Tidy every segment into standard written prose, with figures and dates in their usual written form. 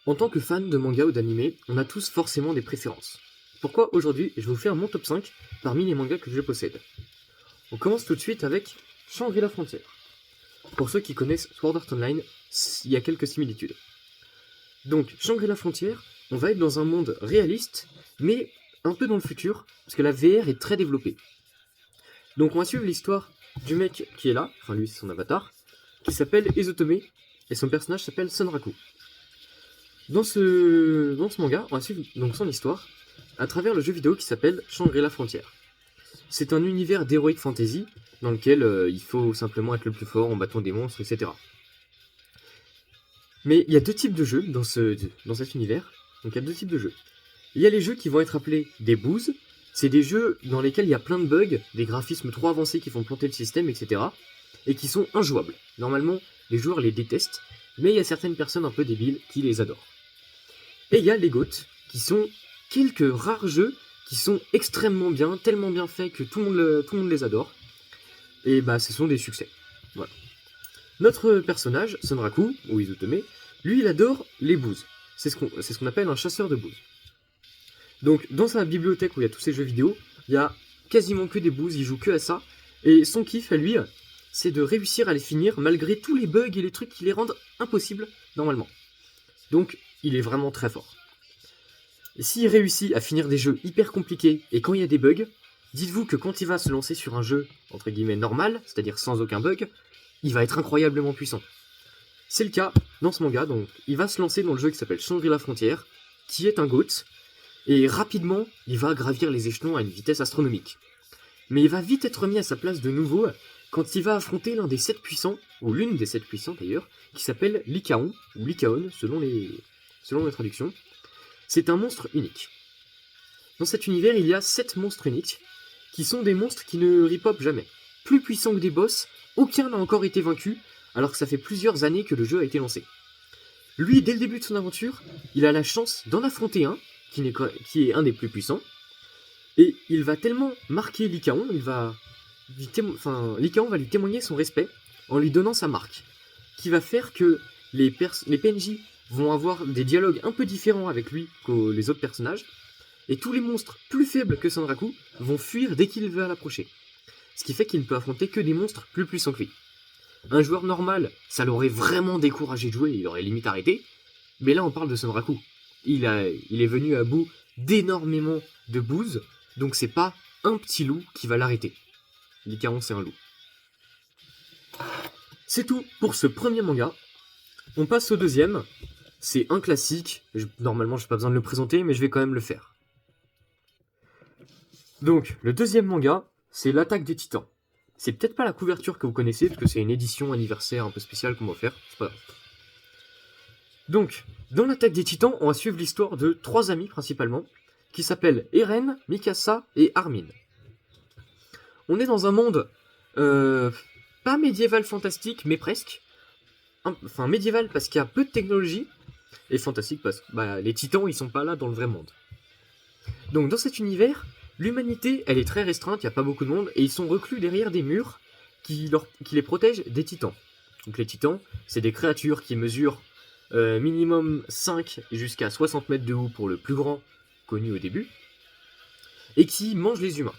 En tant que fan de manga ou d'anime, on a tous forcément des préférences. Pourquoi aujourd'hui, je vais vous faire mon top 5 parmi les mangas que je possède. On commence tout de suite avec Shangri-La Frontière. Pour ceux qui connaissent Sword Art Online, il y a quelques similitudes. Donc, Shangri-La Frontière, on va être dans un monde réaliste, mais un peu dans le futur, parce que la VR est très développée. Donc on va suivre l'histoire du mec qui est là, enfin lui c'est son avatar, qui s'appelle Izutome, et son personnage s'appelle Sonraku. Dans ce manga, on va suivre donc son histoire à travers le jeu vidéo qui s'appelle Shangri-La Frontière. C'est un univers d'heroic fantasy dans lequel il faut simplement être le plus fort en battant des monstres, etc. Mais il y a deux types de jeux dans cet univers. Donc il y a deux types de jeux. Il y a les jeux qui vont être appelés des booze. C'est des jeux dans lesquels il y a plein de bugs, des graphismes trop avancés qui font planter le système, etc. Et qui sont injouables. Normalement, les joueurs les détestent, mais il y a certaines personnes un peu débiles qui les adorent. Et il y a les GOAT, qui sont quelques rares jeux qui sont extrêmement bien, tellement bien faits que tout le monde les adore. Et bah ce sont des succès. Voilà. Notre personnage, Sonraku, ou Izutome, lui il adore les booze. C'est ce qu'on appelle un chasseur de booze. Donc dans sa bibliothèque où il y a tous ces jeux vidéo, il y a quasiment que des booze, il joue que à ça. Et son kiff à lui, c'est de réussir à les finir malgré tous les bugs et les trucs qui les rendent impossibles normalement. Donc il est vraiment très fort. Et s'il réussit à finir des jeux hyper compliqués et quand il y a des bugs, dites-vous que quand il va se lancer sur un jeu entre guillemets normal, c'est-à-dire sans aucun bug, il va être incroyablement puissant. C'est le cas dans ce manga, donc il va se lancer dans le jeu qui s'appelle Shangri-La Frontière, qui est un GOAT, et rapidement il va gravir les échelons à une vitesse astronomique. Mais il va vite être mis à sa place de nouveau quand il va affronter l'un des 7 puissants, ou l'une des 7 puissants d'ailleurs, qui s'appelle Lycaon, ou Lycaon selon les traductions. C'est un monstre unique. Dans cet univers, il y a 7 monstres uniques, qui sont des monstres qui ne ripopent jamais. Plus puissants que des boss, aucun n'a encore été vaincu, alors que ça fait plusieurs années que le jeu a été lancé. Lui, dès le début de son aventure, il a la chance d'en affronter un, qui est un des plus puissants, et il va tellement marquer Lycaon, Lycaon va lui témoigner son respect en lui donnant sa marque, qui va faire que les PNJ vont avoir des dialogues un peu différents avec lui que les autres personnages, et tous les monstres plus faibles que Sonraku vont fuir dès qu'il va l'approcher. Ce qui fait qu'il ne peut affronter que des monstres plus puissants que lui. Un joueur normal, ça l'aurait vraiment découragé de jouer, il aurait limite arrêté, mais là on parle de Sonraku. Il est venu à bout d'énormément de booze, donc c'est pas un petit loup qui va l'arrêter. Lycaon c'est un loup. C'est tout pour ce premier manga. On passe au deuxième. C'est un classique. Normalement, je n'ai pas besoin de le présenter, mais je vais quand même le faire. Donc, le deuxième manga, c'est l'Attaque des Titans. C'est peut-être pas la couverture que vous connaissez, parce que c'est une édition anniversaire un peu spéciale qu'on va faire. C'est pas grave. Donc, dans l'Attaque des Titans, on va suivre l'histoire de 3 amis principalement, qui s'appellent Eren, Mikasa et Armin. On est dans un monde pas médiéval fantastique, mais presque. Enfin, médiéval parce qu'il y a peu de technologie, et fantastique parce que les titans ils sont pas là dans le vrai monde. Donc dans cet univers, l'humanité elle est très restreinte, il n'y a pas beaucoup de monde, et ils sont reclus derrière des murs qui les protègent des titans. Donc les titans, c'est des créatures qui mesurent minimum 5 jusqu'à 60 mètres de haut pour le plus grand connu au début, et qui mangent les humains.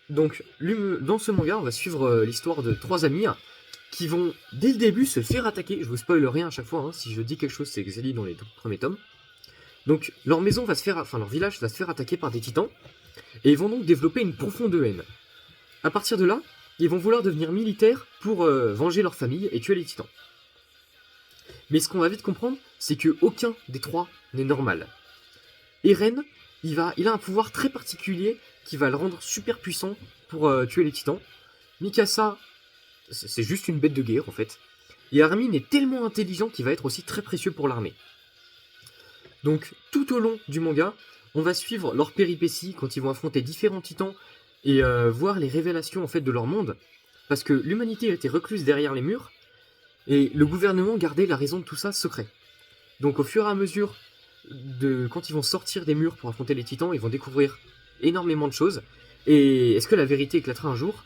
Donc, dans ce manga, on va suivre l'histoire de 3 amis qui vont, dès le début, se faire attaquer. Je vous spoil rien à chaque fois, si je dis quelque chose, c'est que c'est dit dans les 2 premiers tomes. Donc, leur village va se faire attaquer par des titans, et ils vont donc développer une profonde haine. À partir de là, ils vont vouloir devenir militaires pour venger leur famille et tuer les titans. Mais ce qu'on va vite comprendre, c'est que aucun des 3 n'est normal. Eren, il a un pouvoir très particulier qui va le rendre super puissant pour tuer les titans. Mikasa, c'est juste une bête de guerre en fait. Et Armin est tellement intelligent qu'il va être aussi très précieux pour l'armée. Donc tout au long du manga, on va suivre leurs péripéties quand ils vont affronter différents titans et voir les révélations en fait de leur monde. Parce que l'humanité a été recluse derrière les murs et le gouvernement gardait la raison de tout ça secret. Donc au fur et à mesure quand ils vont sortir des murs pour affronter les titans, ils vont découvrir énormément de choses. Et est-ce que la vérité éclatera un jour?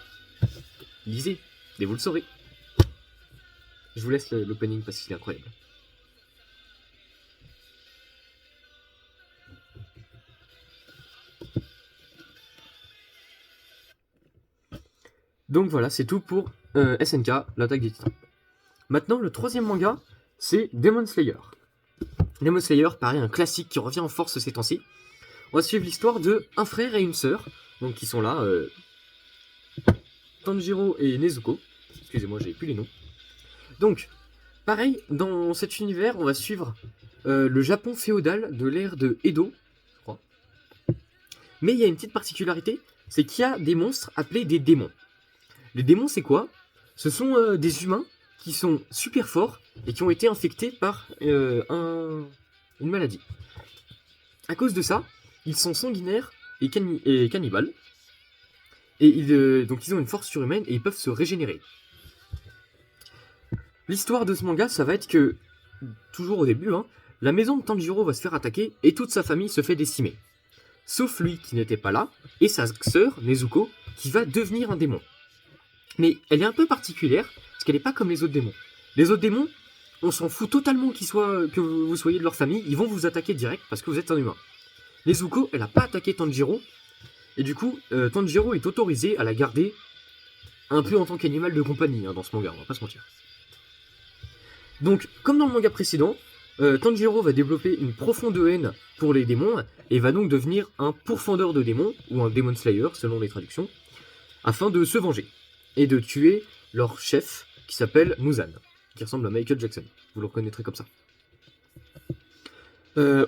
Lisez, et vous le saurez. Je vous laisse l'opening parce qu'il est incroyable. Donc voilà, c'est tout pour SNK, l'attaque des titans. Maintenant, le troisième manga, c'est Demon Slayer. Demon Slayer, pareil, un classique qui revient en force ces temps-ci. On va suivre l'histoire de un frère et une sœur, donc qui sont là, Tanjiro et Nezuko. Excusez-moi, j'avais plus les noms. Donc, pareil, dans cet univers, on va suivre le Japon féodal de l'ère de Edo, je crois. Mais il y a une petite particularité, c'est qu'il y a des monstres appelés des démons. Les démons, c'est quoi? Ce sont des humains qui sont super forts et qui ont été infectés par une maladie. À cause de ça, ils sont sanguinaires et cannibales. Et donc ils ont une force surhumaine et ils peuvent se régénérer. L'histoire de ce manga, ça va être que, toujours au début, la maison de Tanjiro va se faire attaquer et toute sa famille se fait décimer. Sauf lui qui n'était pas là, et sa sœur, Nezuko, qui va devenir un démon. Mais elle est un peu particulière, parce qu'elle n'est pas comme les autres démons. Les autres démons, on s'en fout totalement que vous soyez de leur famille, ils vont vous attaquer direct parce que vous êtes un humain. Nezuko, elle n'a pas attaqué Tanjiro, et du coup, Tanjiro est autorisé à la garder un peu en tant qu'animal de compagnie dans ce manga, on va pas se mentir. Donc, comme dans le manga précédent, Tanjiro va développer une profonde haine pour les démons, et va donc devenir un pourfendeur de démons, ou un Demon Slayer, selon les traductions, afin de se venger, et de tuer leur chef, qui s'appelle Muzan, qui ressemble à Michael Jackson, vous le reconnaîtrez comme ça.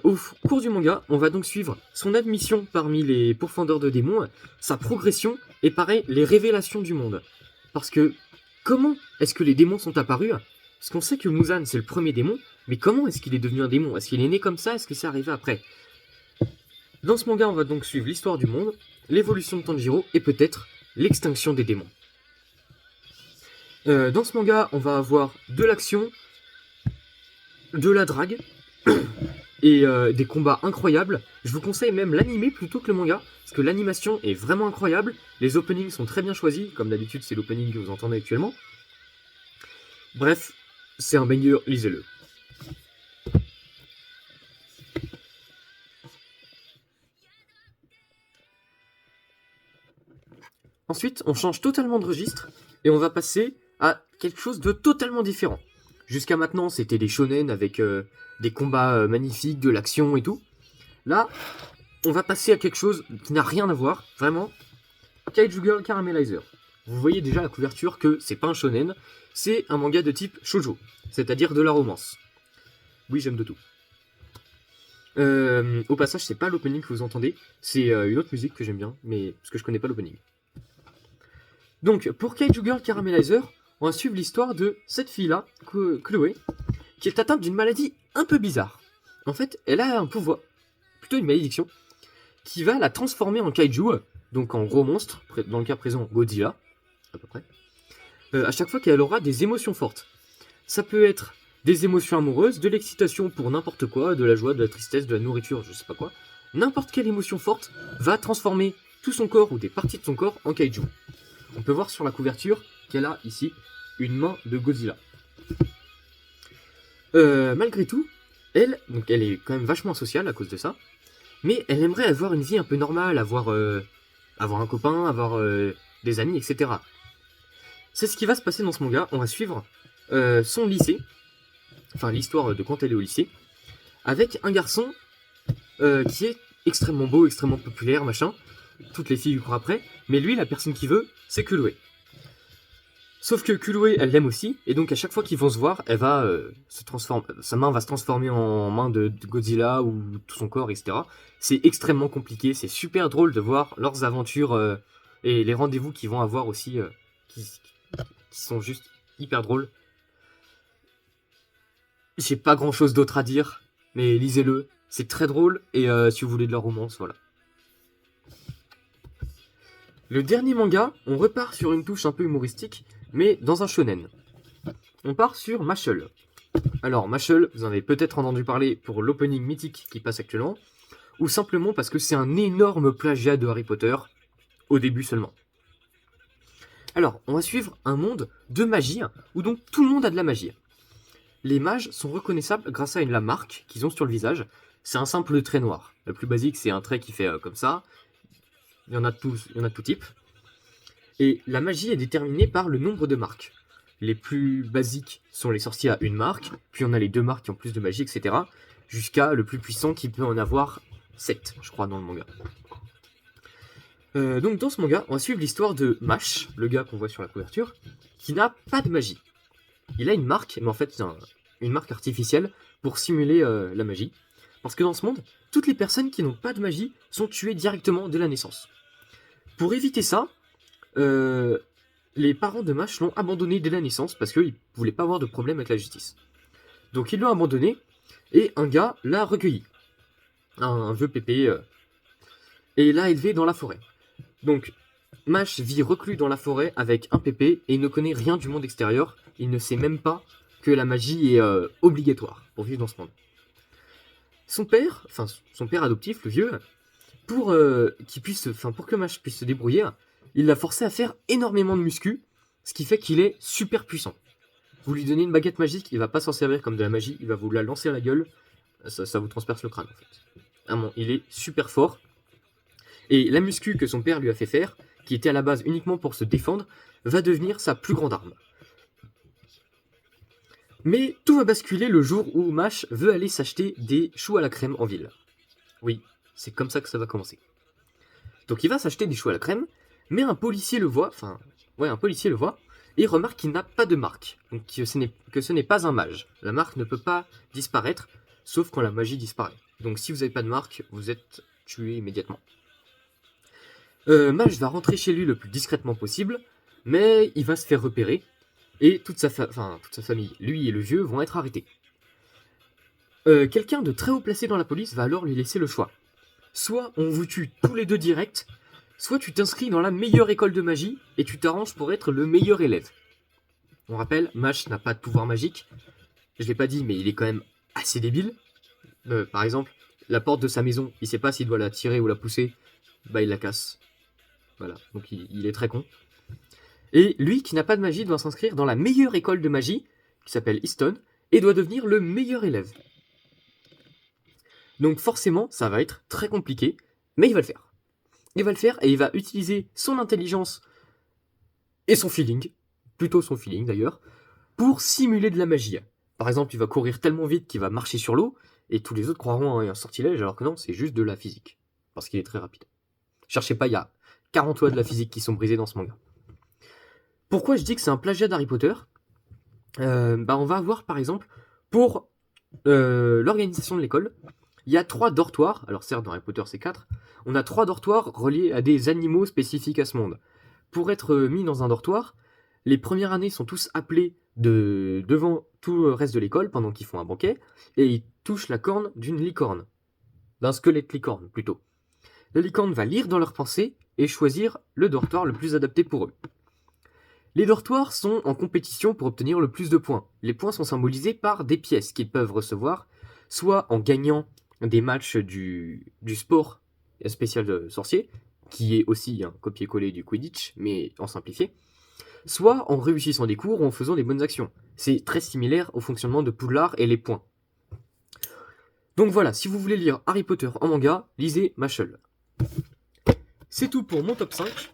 Au cours du manga, on va donc suivre son admission parmi les pourfendeurs de démons, sa progression, et pareil, les révélations du monde. Parce que, comment est-ce que les démons sont apparus? Parce qu'on sait que Muzan, c'est le premier démon, mais comment est-ce qu'il est devenu un démon? Est-ce qu'il est né comme ça? Est-ce que c'est arrivé après? Dans ce manga, on va donc suivre l'histoire du monde, l'évolution de Tanjiro, et peut-être l'extinction des démons. Dans ce manga, on va avoir de l'action, de la drague, et des combats incroyables. Je vous conseille même l'animé plutôt que le manga, parce que l'animation est vraiment incroyable, les openings sont très bien choisis, comme d'habitude c'est l'opening que vous entendez actuellement. Bref, c'est un banger, lisez-le. Ensuite, on change totalement de registre, et on va passer à quelque chose de totalement différent. Jusqu'à maintenant, c'était des shonen avec des combats magnifiques, de l'action et tout. Là, on va passer à quelque chose qui n'a rien à voir, vraiment. Kaiju Girl Caramelizer. Vous voyez déjà la couverture que c'est pas un shonen, c'est un manga de type shoujo, c'est-à-dire de la romance. Oui, j'aime de tout. Au passage, c'est pas l'opening que vous entendez, c'est une autre musique que j'aime bien, mais parce que je connais pas l'opening. Donc, pour Kaiju Girl Caramelizer, on va suivre l'histoire de cette fille-là, Chloé, qui est atteinte d'une maladie un peu bizarre. En fait, elle a un pouvoir, plutôt une malédiction, qui va la transformer en kaiju, donc en gros monstre, dans le cas présent Godzilla, à peu près, à chaque fois qu'elle aura des émotions fortes. Ça peut être des émotions amoureuses, de l'excitation pour n'importe quoi, de la joie, de la tristesse, de la nourriture, je sais pas quoi. N'importe quelle émotion forte va transformer tout son corps ou des parties de son corps en kaiju. On peut voir sur la couverture qu'elle a ici une main de Godzilla. Malgré tout, elle est quand même vachement asociale à cause de ça, mais elle aimerait avoir une vie un peu normale, avoir un copain, avoir des amis, etc. C'est ce qui va se passer dans ce manga. On va suivre son lycée, enfin l'histoire de quand elle est au lycée, avec un garçon qui est extrêmement beau, extrêmement populaire, machin. Toutes les filles lui courent après, mais lui, la personne qu'il veut, c'est Chloé. Sauf que Chloé, elle l'aime aussi, et donc à chaque fois qu'ils vont se voir, elle va se transformer, sa main va se transformer en main de Godzilla ou tout son corps, etc. C'est extrêmement compliqué, c'est super drôle de voir leurs aventures et les rendez-vous qu'ils vont avoir aussi, qui sont juste hyper drôles. J'ai pas grand-chose d'autre à dire, mais lisez-le, c'est très drôle, et si vous voulez de la romance, voilà. Le dernier manga, on repart sur une touche un peu humoristique, mais dans un shonen. On part sur Mashle. Alors Mashle, vous en avez peut-être entendu parler pour l'opening mythique qui passe actuellement, ou simplement parce que c'est un énorme plagiat de Harry Potter, au début seulement. Alors, on va suivre un monde de magie, où donc tout le monde a de la magie. Les mages sont reconnaissables grâce à la marque qu'ils ont sur le visage. C'est un simple trait noir. Le plus basique, c'est un trait qui fait comme ça. Il y en a de tout type. Et la magie est déterminée par le nombre de marques. Les plus basiques sont les sorciers à une marque, puis on a les 2 marques qui ont plus de magie, etc. Jusqu'à le plus puissant qui peut en avoir 7, je crois, dans le manga. Donc dans ce manga, on va suivre l'histoire de Mash, le gars qu'on voit sur la couverture, qui n'a pas de magie. Il a une marque, mais en fait c'est une marque artificielle pour simuler la magie. Parce que dans ce monde, toutes les personnes qui n'ont pas de magie sont tuées directement dès la naissance. Pour éviter ça, les parents de Mash l'ont abandonné dès la naissance parce qu'ils ne voulaient pas avoir de problème avec la justice. Donc ils l'ont abandonné et un gars l'a recueilli. Un vieux pépé. Et l'a élevé dans la forêt. Donc Mash vit reclus dans la forêt avec un pépé et il ne connaît rien du monde extérieur. Il ne sait même pas que la magie est obligatoire pour vivre dans ce monde. Son père adoptif, le vieux, pour que Mash puisse se débrouiller, il l'a forcé à faire énormément de muscu, ce qui fait qu'il est super puissant. Vous lui donnez une baguette magique, il va pas s'en servir comme de la magie, il va vous la lancer à la gueule, ça vous transperce le crâne en fait. Vraiment, il est super fort. Et la muscu que son père lui a fait faire, qui était à la base uniquement pour se défendre, va devenir sa plus grande arme. Mais tout va basculer le jour où Mash veut aller s'acheter des choux à la crème en ville. Oui, c'est comme ça que ça va commencer. Donc il va s'acheter des choux à la crème, mais un policier le voit, et remarque qu'il n'a pas de marque, donc que ce n'est pas un mage. La marque ne peut pas disparaître, sauf quand la magie disparaît. Donc si vous n'avez pas de marque, vous êtes tué immédiatement. Mash va rentrer chez lui le plus discrètement possible, mais il va se faire repérer, et toute sa famille, lui et le vieux, vont être arrêtés. Quelqu'un de très haut placé dans la police va alors lui laisser le choix. Soit on vous tue tous les deux direct, soit tu t'inscris dans la meilleure école de magie et tu t'arranges pour être le meilleur élève. On rappelle, Mash n'a pas de pouvoir magique. Je l'ai pas dit, mais il est quand même assez débile. Par exemple, la porte de sa maison, il sait pas s'il doit la tirer ou la pousser, bah il la casse. Voilà, donc il est très con. Et lui, qui n'a pas de magie, doit s'inscrire dans la meilleure école de magie, qui s'appelle Easton, et doit devenir le meilleur élève. Donc forcément, ça va être très compliqué, mais il va le faire. Il va le faire et il va utiliser son intelligence et son feeling, plutôt son feeling d'ailleurs, pour simuler de la magie. Par exemple, il va courir tellement vite qu'il va marcher sur l'eau, et tous les autres croiront à un sortilège, alors que non, c'est juste de la physique, parce qu'il est très rapide. Cherchez pas, il y a 40 lois de la physique qui sont brisées dans ce manga. Pourquoi je dis que c'est un plagiat d'Harry Potter ? On va avoir par exemple, pour l'organisation de l'école, il y a 3 dortoirs, alors certes dans Harry Potter c'est 4, on a 3 dortoirs reliés à des animaux spécifiques à ce monde. Pour être mis dans un dortoir, les premières années sont tous appelés devant tout le reste de l'école pendant qu'ils font un banquet, et ils touchent la corne d'une licorne. D'un squelette licorne plutôt. La licorne va lire dans leurs pensées et choisir le dortoir le plus adapté pour eux. Les dortoirs sont en compétition pour obtenir le plus de points. Les points sont symbolisés par des pièces qu'ils peuvent recevoir, soit en gagnant des matchs du sport spécial de sorcier, qui est aussi un copier-coller du Quidditch, mais en simplifié, soit en réussissant des cours ou en faisant des bonnes actions. C'est très similaire au fonctionnement de Poudlard et les points. Donc voilà, si vous voulez lire Harry Potter en manga, lisez Mashle. C'est tout pour mon top 5.